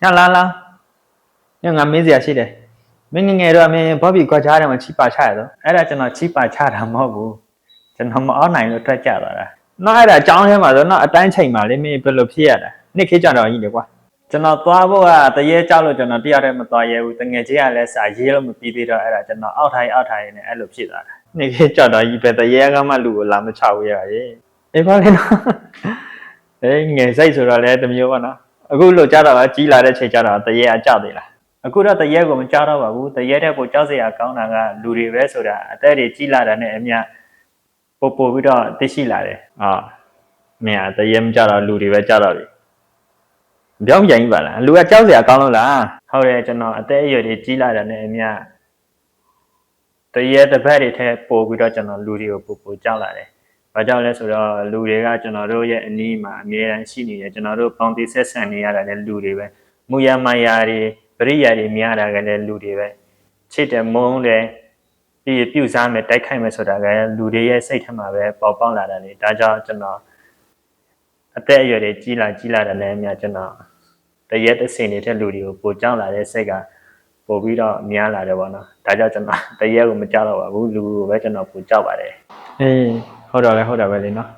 ညလာလာညငါမင်းစရာရှိတယ်မင်းငယ်တော့မင်းဘောပြီခွာချတယ်မှာချိပါချရတော့အဲ့ဒါကျွန်တော်ချိပါချတာမဟုတ်ဘူးကျွန်တော်မအောင်နိုင်လို့ထွက်ကြသွားတာနောက်အဲ့ဒါအကြောင်းထဲမှာဆိုတော့အတိုင်းချိန်မှာလေမင်းဘယ်လိုဖြစ်ရတာနှစ်ခေတ်ကြတော့ကြီးတယ်ကွာကျွန်တော်သွားဖို့ကတရေကြောက်လို့ကျွန်တော်တယောက်တည်းမသွားရဲဘူးတငယ်ချင်းကလည်းစာရေးလို့မပြီးသေးတော့အဲ့ဒါကျွန်တော်အောက်ထိုင်နဲ့အဲ့လိုဖြစ်သွားတာနှစ်ခေတ်ကြတော့ကြီးပဲတရေကမှလူကိုလာမချဘူးရရဲ့အေးပါလေနော်အေးငယ်စိတ်ဆိုတော့လည်းတမျိုးပါနော်အခုလို့ကြားတော့ကြီးလာတဲ့ချိန်ကြတော့တရေအကြောက်သေးလားအခုတော့တရေကိုမကြောက်တော့ပါဘူးတရေတဲ့ကိုကြောက်စရာကောင်းတာကလူတွေပဲဆိုတာအသက်တွေကြီးလာတာနဲ့အမျှပို့ပြီးတော့သိရှိလာတယ်မင်းတရေမကြောက်တော့လူတွေပဲကြောက်တော့ပြီပြောင်းပြန်ကြီးပါလားလူကကြောက်စရာကောင်းလို့လားဟုတ်တယ်ကျွန်တော်အသက်အရွယ်တွေကြီးလာတာနဲ့အမျှတရေတစ်ဖက်တွေထဲပို့ပြီးတော့ကျွန်တော်လူတွေကိုပို့ကြောက်လာတယ်ဘာကြောင့်လဲဆိုတော့လူတွေကကျွန်တော်တို့ရဲ့အနီးမှာအမြဲတမ်းရှိနေတယ်ကျွန်တော်တို့ပေါင်းသီးဆက်ဆံနေရတာလည်းလူတွေပဲမူရမယာတွေပရိယာတွေများတာကလည်းလူတွေပဲချစ်တယ်မုန်းတယ်ပြီးပြုစားမယ်တိုက်ခိုက်မယ်ဆိုတာကလူတွေရဲ့စိတ်ထဲမှာပဲပေါ်ပေါက်လာတာလေဒါကြောင့်ကျွန်တော်အသက်အရွယ်တွေကြီးလာတယ်လည်းအများကျွန်တော်တရက်တစ်စင်နေတဲ့လူတွေကိုပိုကြောက်လာတဲ့စိတ်ကပို့ပြီးတော့များလာတယ်ပေါ့နော်ဒါကြောင့်ကျွန်တော်တရက်ကိုမကြောက်တော့ပါဘူးလူကိုပဲကျွန်တော်ပိုကြောက်ပါတယ်အေးဟုတ်တော့ပဲလေနော်